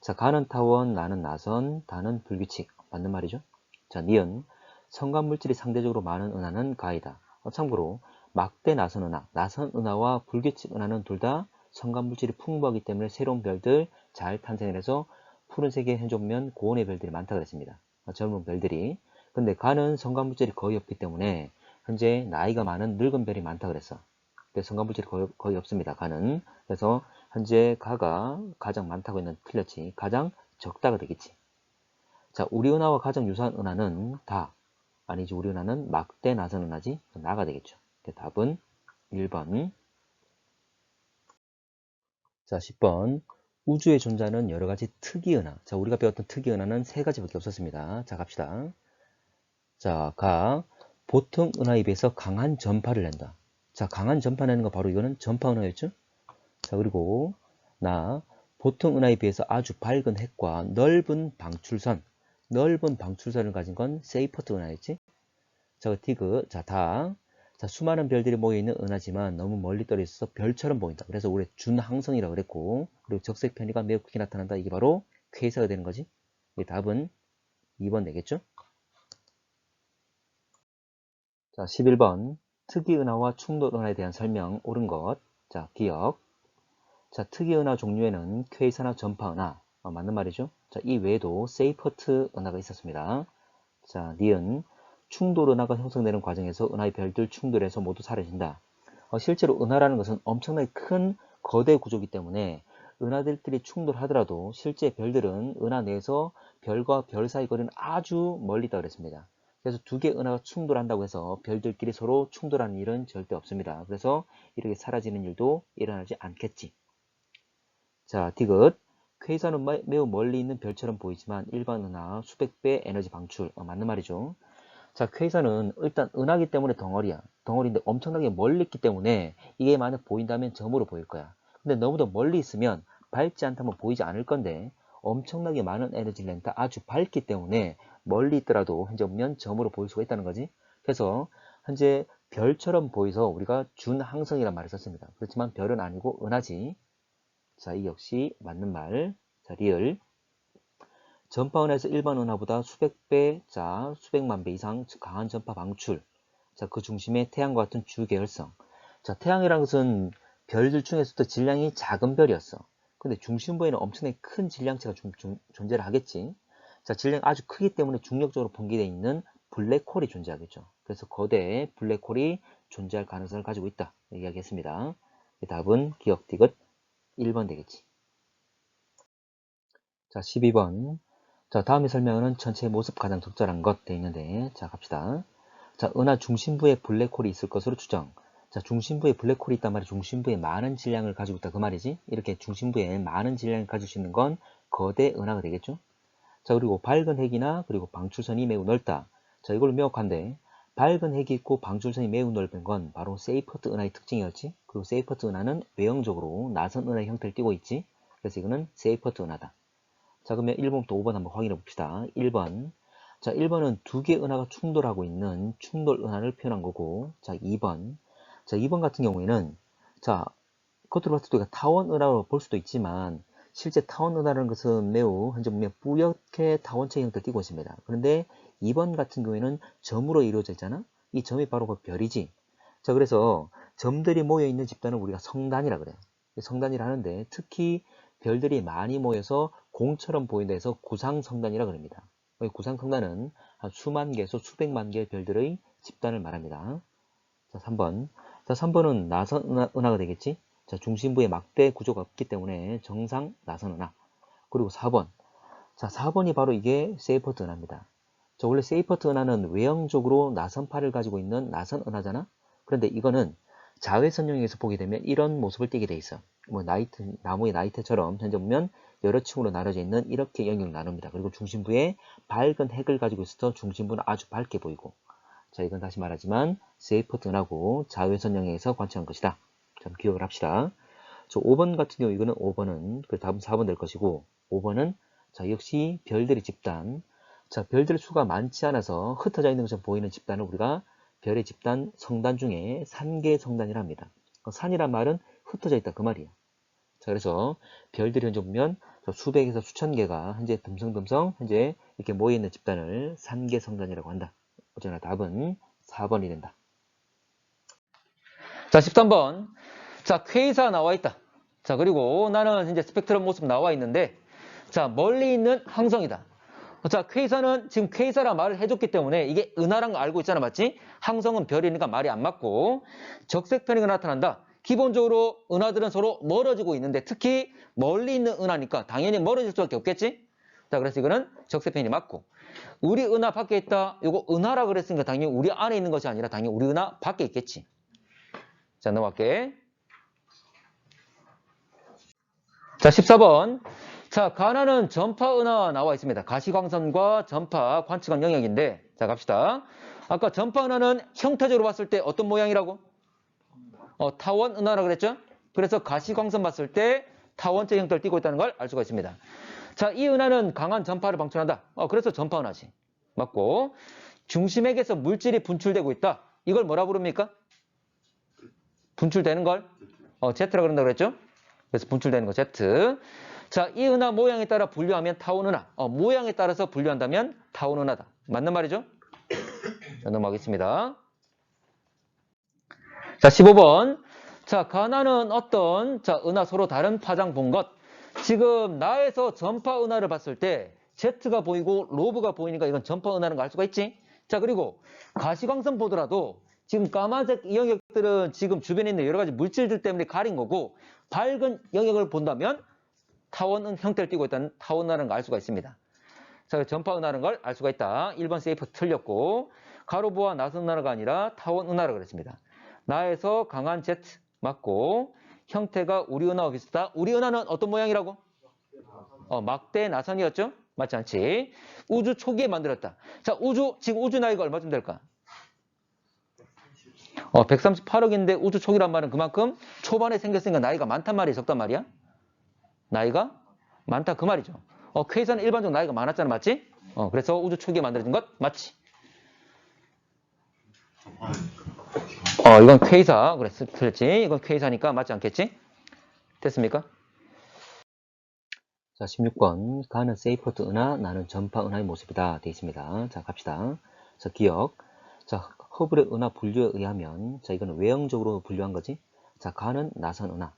S1: 자, 가는 타원, 나는 나선, 다는 불규칙. 맞는 말이죠. 자, 니은. 성간 물질이 상대적으로 많은 은하는 가이다. 참고로 막대 나선 은하, 나선 은하와 불규칙 은하는 둘 다 성간 물질이 풍부하기 때문에 새로운 별들 잘 탄생해서 푸른색의 현재 보면 고온의 별들이 많다고 그랬습니다. 젊은 별들이. 근데 가는 성간 물질이 거의 없기 때문에 현재 나이가 많은 늙은 별이 많다고 그랬어. 그래서 성간 물질이 거의 없습니다. 가는. 그래서 현재 가가 가장 많다고 했는데 틀렸지. 가장 적다가 되겠지. 자, 우리 은하와 가장 유사한 은하는 다. 아니지, 우리 은하는 막대 나선 은하지. 나가 되겠죠. 답은 1번. 자, 10번. 우주에 존재하는 여러 가지 특이 은하. 자, 우리가 배웠던 특이 은하는 세 가지밖에 없었습니다. 자, 갑시다. 자, 보통 은하에 비해서 강한 전파를 낸다. 자, 강한 전파 내는 거 바로 이거는 전파 은하였죠? 자, 그리고 보통 은하에 비해서 아주 밝은 핵과 넓은 방출선을 가진 건 세이퍼트 은하였지? 자, 디귿. 자, 수많은 별들이 모여있는 은하지만 너무 멀리 떨어져 있어서 별처럼 보인다. 그래서 우리 준항성이라고 그랬고, 그리고 적색 편의가 매우 크게 나타난다. 이게 바로 퀘이사가 되는 거지. 이 답은 2번 되겠죠? 자, 11번. 특이 은하와 충돌 은하에 대한 설명 옳은 것. 자, 기억. 자, 특이 은하 종류에는 퀘이사나 전파 은하, 맞는 말이죠. 자, 이 외에도 세이퍼트 은하가 있었습니다. 자, 니은 충돌 은하가 형성되는 과정에서 은하의 별들 충돌해서 모두 사라진다. 실제로 은하라는 것은 엄청나게 큰 거대 구조이기 때문에 은하들끼리 충돌하더라도 실제 별들은 은하 내에서 별과 별 사이 거리는 아주 멀리 있다고 그랬습니다. 그래서 두 개의 은하가 충돌한다고 해서 별들끼리 서로 충돌하는 일은 절대 없습니다. 그래서 이렇게 사라지는 일도 일어나지 않겠지. 자, 디귿. 퀘이사는 매우 멀리 있는 별처럼 보이지만 일반 은하 수백 배 에너지 방출. 맞는 말이죠. 자, 퀘이사는 일단 은하기 때문에 덩어리야. 덩어리인데 엄청나게 멀리 있기 때문에 이게 만약 보인다면 점으로 보일 거야. 근데 너무도 멀리 있으면 밝지 않다면 보이지 않을 건데 엄청나게 많은 에너지를 낸다. 아주 밝기 때문에 멀리 있더라도 현재 보면 점으로 보일 수가 있다는 거지. 그래서 현재 별처럼 보여서 우리가 준항성이란 말을 썼습니다. 그렇지만 별은 아니고 은하지. 자, 이 역시 맞는 말. 자, 리을. 전파 은하에서 일반 은하보다 수백 배, 자, 수백만 배 이상 강한 전파 방출. 자, 그 중심에 태양과 같은 주계열성. 자, 태양이라는 것은 별들 중에서도 질량이 작은 별이었어. 근데 중심부에는 엄청나게 큰 질량체가 존재를 하겠지. 자, 질량이 아주 크기 때문에 중력적으로 분기되어 있는 블랙홀이 존재하겠죠. 그래서 거대 블랙홀이 존재할 가능성을 가지고 있다. 이야기했습니다. 답은 기억 디귿 1번 되겠지. 자, 12번. 자, 다음의 설명은 전체의 모습 가장 적절한 것 돼 있는데, 자, 갑시다. 자, 은하 중심부에 블랙홀이 있을 것으로 추정. 자, 중심부에 블랙홀이 있단 말이 중심부에 많은 질량을 가지고 있다 그 말이지. 이렇게 중심부에 많은 질량을 가지고 있는 건 거대 은하가 되겠죠. 자, 그리고 밝은 핵이나 그리고 방출선이 매우 넓다. 자, 이걸로 명확한데 밝은 핵이 있고 방출선이 매우 넓은 건 바로 세이퍼트 은하의 특징이었지. 그리고 세이퍼트 은하는 외형적으로 나선 은하의 형태를 띠고 있지. 그래서 이거는 세이퍼트 은하다. 자, 그러면 1번부터 5번 한번 확인해 봅시다. 1번. 자, 1번은 두 개의 은하가 충돌하고 있는 충돌 은하를 표현한 거고, 자, 2번. 자, 2번 같은 경우에는, 자, 겉으로 봤을 때 타원 은하로 볼 수도 있지만, 실제 타원 은하라는 것은 매우, 현재 보면 뿌옇게 타원체 형태를 띠고 있습니다. 그런데 2번 같은 경우에는 점으로 이루어져 있잖아? 이 점이 바로 그 별이지. 자, 그래서 점들이 모여있는 집단을 우리가 성단이라 그래요. 성단이라 하는데, 특히 별들이 많이 모여서 공처럼 보인다 해서 구상성단이라 그럽니다. 구상성단은 한 수만 개에서 수백만 개의 별들의 집단을 말합니다. 자, 3번. 자, 3번은 나선 은하가 되겠지? 자, 중심부에 막대 구조가 없기 때문에 정상 나선 은하. 그리고 4번. 자, 4번이 바로 이게 세이퍼트 은하입니다. 자, 원래 세이퍼트 은하는 외형적으로 나선파를 가지고 있는 나선 은하잖아? 그런데 이거는 자외선용에서 보게 되면 이런 모습을 띠게 돼 있어. 뭐 나무의 나이테처럼 현재 보면 여러 층으로 나눠져 있는 이렇게 영역을 나눕니다. 그리고 중심부에 밝은 핵을 가지고 있어서 중심부는 아주 밝게 보이고. 자, 이건 다시 말하지만 세이퍼트 은하고 자외선 영역에서 관측한 것이다. 자, 기억을 합시다. 저 5번 같은 경우 이거는 5번은 그 답은 4번 될 것이고 5번은 자, 역시 별들의 집단. 자, 별들의 수가 많지 않아서 흩어져 있는 것처럼 보이는 집단을 우리가 별의 집단 성단 중에 산계 성단이라 합니다. 산이란 말은 흩어져 있다 그 말이에요. 자, 그래서 별들이 현재 보면 수백에서 수천 개가 현재 듬성듬성 현재 이렇게 모여있는 집단을 산계 성단이라고 한다. 어쩌나 답은 4번이 된다. 자, 13번. 자, 퀘이사 나와 있다. 자, 그리고 나는 이제 스펙트럼 모습 나와 있는데, 자, 멀리 있는 항성이다. 자, 퀘이사는 지금 퀘이사라 말을 해줬기 때문에 이게 은하란 거 알고 있잖아, 맞지? 항성은 별이니까 말이 안 맞고 적색 편이가 나타난다. 기본적으로 은하들은 서로 멀어지고 있는데 특히 멀리 있는 은하니까 당연히 멀어질 수밖에 없겠지? 자, 그래서 이거는 적색 편이 맞고 우리 은하 밖에 있다. 이거 은하라 그랬으니까 당연히 우리 안에 있는 것이 아니라 당연히 우리 은하 밖에 있겠지. 자, 넘어갈게. 자, 14번. 자, 가나는 전파 은하 나와 있습니다. 가시광선과 전파 관측한 영역인데, 자, 갑시다. 아까 전파 은하는 형태적으로 봤을 때 어떤 모양이라고? 타원 은하라 그랬죠? 그래서 가시광선 봤을 때 타원체 형태를 띠고 있다는 걸 알 수가 있습니다. 자, 이 은하는 강한 전파를 방출한다. 그래서 전파 은하지. 맞고, 중심액에서 물질이 분출되고 있다. 이걸 뭐라 부릅니까? 분출되는 걸? Z라 그런다고 그랬죠? 그래서 분출되는 거 Z. 자, 이 은하 모양에 따라 분류하면 타원 은하. 모양에 따라서 분류한다면 타원 은하다. 맞는 말이죠? 자, 넘어가겠습니다. 자, 15번. 자, 가나는 어떤, 자, 은하 서로 다른 파장 본 것. 지금 나에서 전파 은하를 봤을 때 Z가 보이고 로브가 보이니까 이건 전파 은하라는 걸 알 수가 있지. 자, 그리고 가시광선 보더라도 지금 까만색 이 영역들은 지금 주변에 있는 여러 가지 물질들 때문에 가린 거고 밝은 영역을 본다면 타원 형태를 띠고 있다는 타원 은하라는 걸 알 수가 있습니다. 자, 전파 은하라는 걸 알 수가 있다. 1번 세이프 틀렸고 가로부와 나선 은하가 아니라 타원 은하라고 그랬습니다. 나에서 강한 Z 맞고 형태가 우리 은하와 비슷하다. 우리 은하는 어떤 모양이라고? 막대 나선이었죠? 맞지 않지? 우주 초기에 만들었다. 자, 지금 우주 나이가 얼마쯤 될까? 138억인데 우주 초기란 말은 그만큼 초반에 생겼으니까 나이가 많단 말이야, 적단 말이야? 나이가 많다 그 말이죠. 퀘이사는 일반적으로 나이가 많았잖아, 맞지? 그래서 우주 초기에 만들어진 것 맞지? 이건 퀘이사 그랬지? 이건 퀘이사니까 맞지 않겠지? 됐습니까? 자, 16번. 가는 세이퍼트 은하, 나는 전파 은하의 모습이다. 되어 있습니다. 자, 갑시다. 자, 기억. 자, 허블의 은하 분류에 의하면, 자, 이거는 외형적으로 분류한 거지. 자, 가는 나선 은하.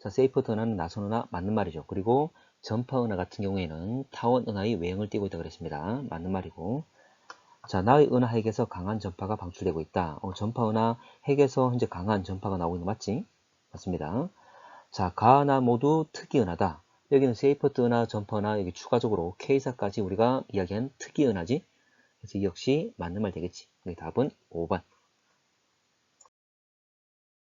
S1: 자, 세이퍼트 은하는 나선 은하 맞는 말이죠. 그리고 전파 은하 같은 경우에는 타원 은하의 외형을 띠고 있다고 그랬습니다. 맞는 말이고. 자, 나의 은하 핵에서 강한 전파가 방출되고 있다. 전파 은하 핵에서 현재 강한 전파가 나오고 있는 거 맞지? 맞습니다. 자, 가나 모두 특이 은하다. 여기는 세이퍼트 은하, 전파 은하, 여기 추가적으로 K사까지 우리가 이야기한 특이 은하지. 그래서 이 역시 맞는 말 되겠지. 여기 답은 5번.